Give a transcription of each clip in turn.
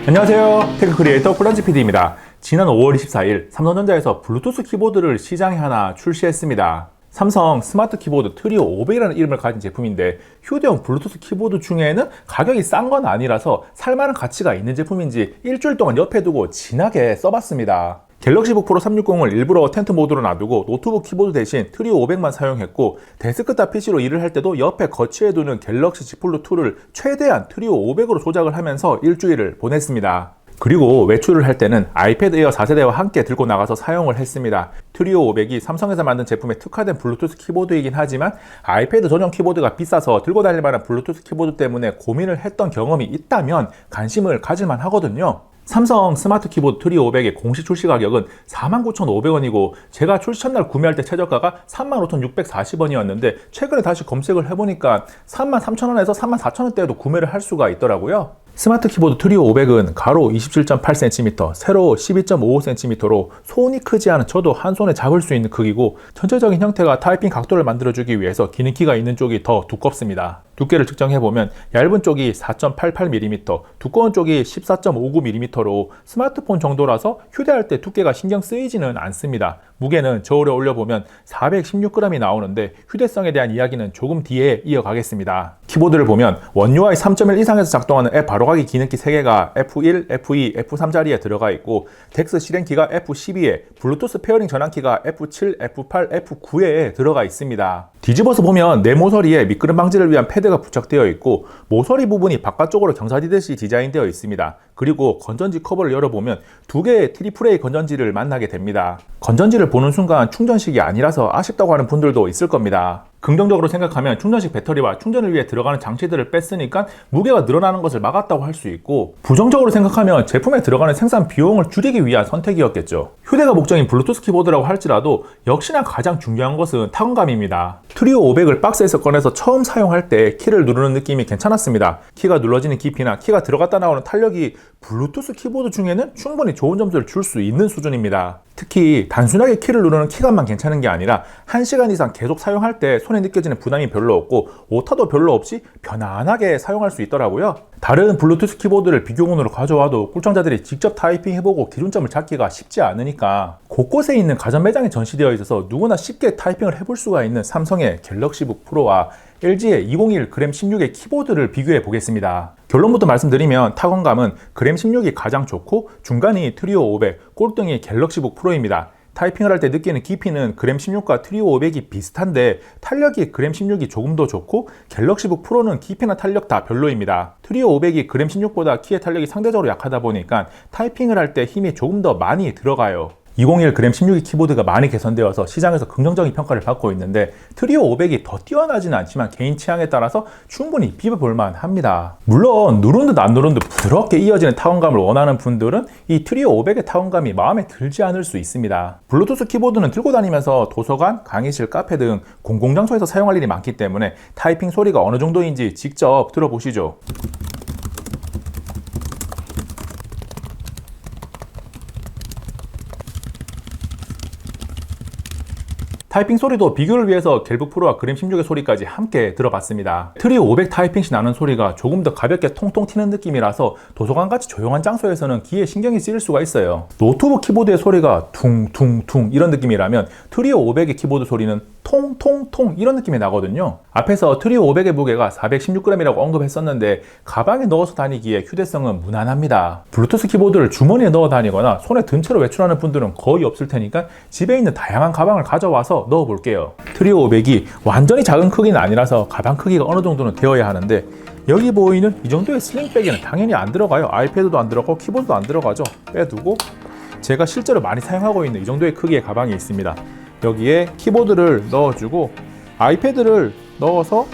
안녕하세요. 테크 크리에이터 꿀란지 PD입니다. 지난 5월 24일 삼성전자에서 블루투스 키보드를 시장에 하나 출시했습니다. 삼성 스마트 키보드 트리오 500이라는 이름을 가진 제품인데 휴대용 블루투스 키보드 중에는 가격이 싼 건 아니라서 살만한 가치가 있는 제품인지 일주일 동안 옆에 두고 진하게 써봤습니다. 갤럭시북 프로 360을 일부러 텐트 모드로 놔두고 노트북 키보드 대신 트리오 500만 사용했고, 데스크탑 PC로 일을 할 때도 옆에 거치해두는 갤럭시 Z 플루 2를 최대한 트리오 500으로 조작을 하면서 일주일을 보냈습니다. 그리고 외출을 할 때는 아이패드 에어 4세대와 함께 들고 나가서 사용을 했습니다. 트리오 500이 삼성에서 만든 제품에 특화된 블루투스 키보드이긴 하지만 아이패드 전용 키보드가 비싸서 들고 다닐 만한 블루투스 키보드 때문에 고민을 했던 경험이 있다면 관심을 가질만 하거든요. 삼성 스마트 키보드 트리오 500의 공식 출시 가격은 49,500원이고 제가 출시 첫날 구매할 때 최저가가 35,640원이었는데 최근에 다시 검색을 해보니까 33,000원에서 34,000원대에도 구매를 할 수가 있더라고요. 스마트 키보드 트리오 500은 가로 27.8cm, 세로 12.55cm로 손이 크지 않은 저도 한 손에 잡을 수 있는 크기고, 전체적인 형태가 타이핑 각도를 만들어주기 위해서 기능키가 있는 쪽이 더 두껍습니다. 두께를 측정해보면 얇은 쪽이 4.88mm, 두꺼운 쪽이 14.59mm로 스마트폰 정도라서 휴대할 때 두께가 신경 쓰이지는 않습니다. 무게는 저울에 올려보면 416g이 나오는데 휴대성에 대한 이야기는 조금 뒤에 이어가겠습니다. 키보드를 보면 원 UI 3.1 이상에서 작동하는 앱 바로가기 기능키 3개가 F1, F2, F3 자리에 들어가 있고, 덱스 실행키가 F12에, 블루투스 페어링 전환키가 F7, F8, F9에 들어가 있습니다. 뒤집어서 보면 내 모서리에 미끄럼 방지를 위한 패드가 부착되어 있고, 모서리 부분이 바깥쪽으로 경사지듯이 디자인되어 있습니다. 그리고 건전지 커버를 열어보면 두 개의 트리플 A 건전지를 만나게 됩니다. 건전지를 보는 순간 충전식이 아니라서 아쉽다고 하는 분들도 있을 겁니다. 긍정적으로 생각하면 충전식 배터리와 충전을 위해 들어가는 장치들을 뺐으니까 무게가 늘어나는 것을 막았다고 할 수 있고, 부정적으로 생각하면 제품에 들어가는 생산 비용을 줄이기 위한 선택이었겠죠. 휴대가 목적인 블루투스 키보드라고 할지라도 역시나 가장 중요한 것은 타건감입니다. 트리오 500을 박스에서 꺼내서 처음 사용할 때 키를 누르는 느낌이 괜찮았습니다. 키가 눌러지는 깊이나 키가 들어갔다 나오는 탄력이 블루투스 키보드 중에는 충분히 좋은 점수를 줄 수 있는 수준입니다. 특히 단순하게 키를 누르는 키감만 괜찮은 게 아니라 1시간 이상 계속 사용할 때 손에 느껴지는 부담이 별로 없고 오타도 별로 없이 편안하게 사용할 수 있더라고요. 다른 블루투스 키보드를 비교군으로 가져와도 꿀청자들이 직접 타이핑해보고 기준점을 잡기가 쉽지 않으니까 곳곳에 있는 가전 매장에 전시되어 있어서 누구나 쉽게 타이핑을 해볼 수가 있는 삼성의 갤럭시북 프로와 LG의 201 그램 16의 키보드를 비교해 보겠습니다. 결론부터 말씀드리면 타건감은 그램 16이 가장 좋고, 중간이 트리오 500, 꼴등이 갤럭시북 프로입니다. 타이핑을 할 때 느끼는 깊이는 그램 16과 트리오 500이 비슷한데 탄력이 그램 16이 조금 더 좋고, 갤럭시북 프로는 깊이나 탄력 다 별로입니다. 트리오 500이 그램 16보다 키의 탄력이 상대적으로 약하다 보니까 타이핑을 할 때 힘이 조금 더 많이 들어가요. 201 그램 16의 키보드가 많이 개선되어서 시장에서 긍정적인 평가를 받고 있는데, 트리오 500이 더 뛰어나지는 않지만 개인 취향에 따라서 충분히 비벼볼만 합니다. 물론 누른 듯 안 누른 듯 부드럽게 이어지는 타건감을 원하는 분들은 이 트리오 500의 타건감이 마음에 들지 않을 수 있습니다. 블루투스 키보드는 들고 다니면서 도서관, 강의실, 카페 등 공공장소에서 사용할 일이 많기 때문에 타이핑 소리가 어느 정도인지 직접 들어보시죠. 타이핑 소리도 비교를 위해서 갤북 프로와 그램 16의 소리까지 함께 들어봤습니다. 트리오 500 타이핑 시 나는 소리가 조금 더 가볍게 통통 튀는 느낌이라서 도서관같이 조용한 장소에서는 귀에 신경이 쓰일 수가 있어요. 노트북 키보드의 소리가 퉁퉁퉁 이런 느낌이라면 트리오 500의 키보드 소리는 통통통 이런 느낌이 나거든요. 앞에서 트리오 500의 무게가 416g이라고 언급했었는데 가방에 넣어서 다니기에 휴대성은 무난합니다. 블루투스 키보드를 주머니에 넣어 다니거나 손에 든 채로 외출하는 분들은 거의 없을 테니까 집에 있는 다양한 가방을 가져와서 넣어 볼게요. 트리오 500이 완전히 작은 크기는 아니라서 가방 크기가 어느 정도는 되어야 하는데, 여기 보이는 이 정도의 슬링백에는 당연히 안 들어가요. 아이패드도 안 들어가고 키보드도 안 들어가죠. 빼두고 제가 실제로 많이 사용하고 있는 이 정도의 크기의 가방이 있습니다. 여기에 키보드를 넣어주고 아이패드를 넣어서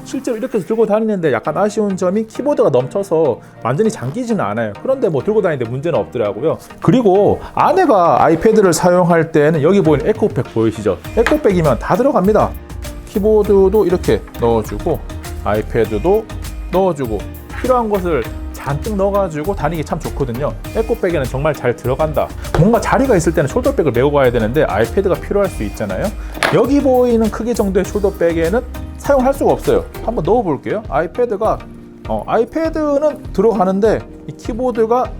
실제로 이렇게 들고 다니는데 약간 아쉬운 점이 키보드가 넘쳐서 완전히 잠기지는 않아요. 그런데 뭐 들고 다니는데 문제는 없더라고요. 그리고 아내가 아이패드를 사용할 때는 여기 보이는 에코백 보이시죠? 에코백이면 다 들어갑니다. 키보드도 이렇게 넣어주고 아이패드도 넣어주고 필요한 것을 잔뜩 넣어가지고 다니기 참 좋거든요. 에코백에는 정말 잘 들어간다. 뭔가 자리가 있을 때는 숄더백을 메고 가야 되는데 아이패드가 필요할 수 있잖아요. 여기 보이는 크기 정도의 숄더백에는 사용할 수가 없어요. 한번 넣어 볼게요. 아이패드는 들어가는데 이 키보드가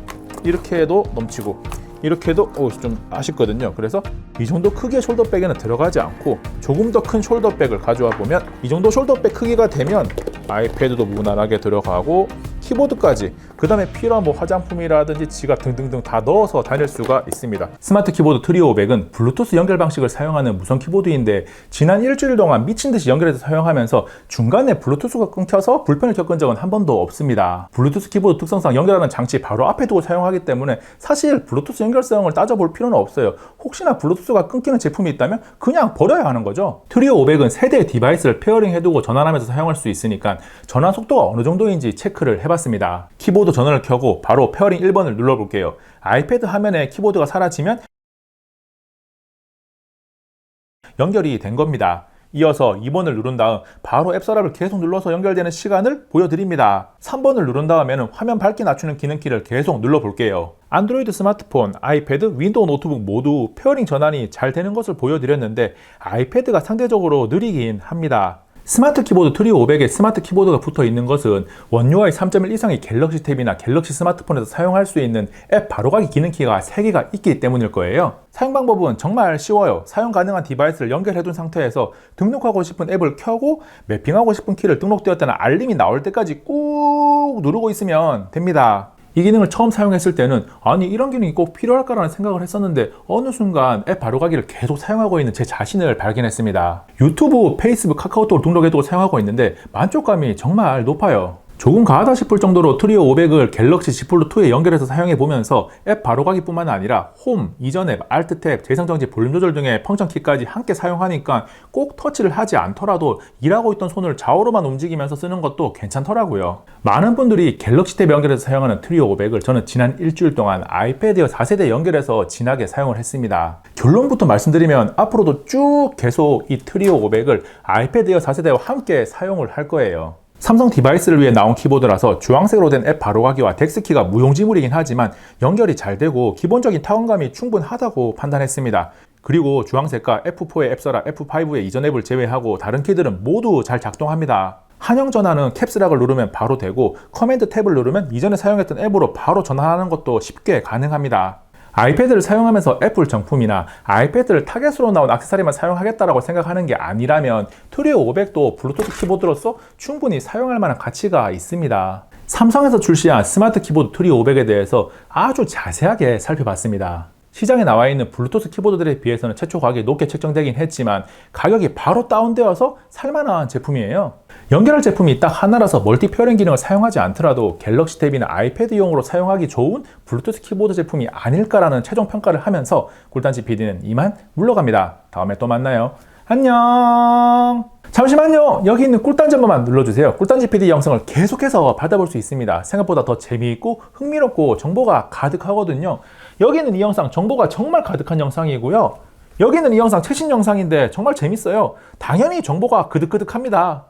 이렇게 해도 넘치고 이렇게 해도 좀 아쉽거든요. 그래서 이 정도 크기의 숄더백에는 들어가지 않고 조금 더 큰 숄더백을 가져와 보면 이 정도 숄더백 크기가 되면 아이패드도 무난하게 들어가고 키보드까지, 그 다음에 필요한 화장품이라든지 지갑 등등등 다 넣어서 다닐 수가 있습니다. 스마트 키보드 트리오 500은 블루투스 연결 방식을 사용하는 무선 키보드인데 지난 일주일 동안 미친 듯이 연결해서 사용하면서 중간에 블루투스가 끊겨서 불편을 겪은 적은 한 번도 없습니다. 블루투스 키보드 특성상 연결하는 장치 바로 앞에 두고 사용하기 때문에 사실 블루투스 연결성을 따져볼 필요는 없어요. 혹시나 블루투스가 끊기는 제품이 있다면 그냥 버려야 하는 거죠. 트리오 500은 세 대의 디바이스를 페어링 해두고 전환하면서 사용할 수 있으니까 전환 속도가 어느 정도인지 체크를 해봤습니다. 키보드 전원을 켜고 바로 페어링 1번을 눌러볼게요. 아이패드 화면에 키보드가 사라지면 연결이 된 겁니다. 이어서 2번을 누른 다음 바로 앱 서랍을 계속 눌러서 연결되는 시간을 보여드립니다. 3번을 누른 다음에는 화면 밝기 낮추는 기능키를 계속 눌러볼게요. 안드로이드 스마트폰, 아이패드, 윈도우 노트북 모두 페어링 전환이 잘 되는 것을 보여드렸는데 아이패드가 상대적으로 느리긴 합니다. 스마트 키보드 트리오 500에 스마트 키보드가 붙어 있는 것은 원 UI 3.1 이상의 갤럭시 탭이나 갤럭시 스마트폰에서 사용할 수 있는 앱 바로가기 기능키가 3개가 있기 때문일 거예요. 사용 방법은 정말 쉬워요. 사용 가능한 디바이스를 연결해둔 상태에서 등록하고 싶은 앱을 켜고 매핑하고 싶은 키를 등록되었다는 알림이 나올 때까지 꾹 누르고 있으면 됩니다. 이 기능을 처음 사용했을 때는 아니 이런 기능이 꼭 필요할까라는 생각을 했었는데 어느 순간 앱 바로가기를 계속 사용하고 있는 제 자신을 발견했습니다. 유튜브, 페이스북, 카카오톡을 등록해두고 사용하고 있는데 만족감이 정말 높아요. 조금 과하다 싶을 정도로 트리오 500을 갤럭시 Z 폴드2에 연결해서 사용해 보면서 앱 바로가기뿐만 아니라 홈, 이전 앱, 알트 탭, 재생정지, 볼륨 조절 등의 펑션 키까지 함께 사용하니까 꼭 터치를 하지 않더라도 일하고 있던 손을 좌우로만 움직이면서 쓰는 것도 괜찮더라고요. 많은 분들이 갤럭시 탭 연결해서 사용하는 트리오 500을 저는 지난 일주일 동안 아이패드와 4세대 연결해서 진하게 사용을 했습니다. 결론부터 말씀드리면 앞으로도 쭉 계속 이 트리오 500을 아이패드와 4세대와 함께 사용을 할 거예요. 삼성 디바이스를 위해 나온 키보드라서 주황색으로 된 앱 바로가기와 덱스키가 무용지물이긴 하지만 연결이 잘 되고 기본적인 타원감이 충분하다고 판단했습니다. 그리고 주황색과 F4의 앱 서랍, F5의 이전 앱을 제외하고 다른 키들은 모두 잘 작동합니다. 한영 전환은 캡스락을 누르면 바로 되고 커맨드 탭을 누르면 이전에 사용했던 앱으로 바로 전환하는 것도 쉽게 가능합니다. 아이패드를 사용하면서 애플 정품이나 아이패드를 타겟으로 나온 액세서리만 사용하겠다라고 생각하는 게 아니라면 트리오 500도 블루투스 키보드로서 충분히 사용할 만한 가치가 있습니다. 삼성에서 출시한 스마트 키보드 트리오 500에 대해서 아주 자세하게 살펴봤습니다. 시장에 나와 있는 블루투스 키보드들에 비해서는 최초 가격이 높게 책정되긴 했지만 가격이 바로 다운되어서 살만한 제품이에요. 연결할 제품이 딱 하나라서 멀티 페어링 기능을 사용하지 않더라도 갤럭시 탭이나 아이패드용으로 사용하기 좋은 블루투스 키보드 제품이 아닐까라는 최종 평가를 하면서 꿀단지 PD는 이만 물러갑니다. 다음에 또 만나요. 안녕. 잠시만요. 여기 있는 꿀단지 한 번만 눌러주세요. 꿀단지 PD 영상을 계속해서 받아볼 수 있습니다. 생각보다 더 재미있고 흥미롭고 정보가 가득하거든요. 여기는 이 영상 정보가 정말 가득한 영상이고요. 여기는 이 영상 최신 영상인데 정말 재밌어요. 당연히 정보가 그득그득합니다.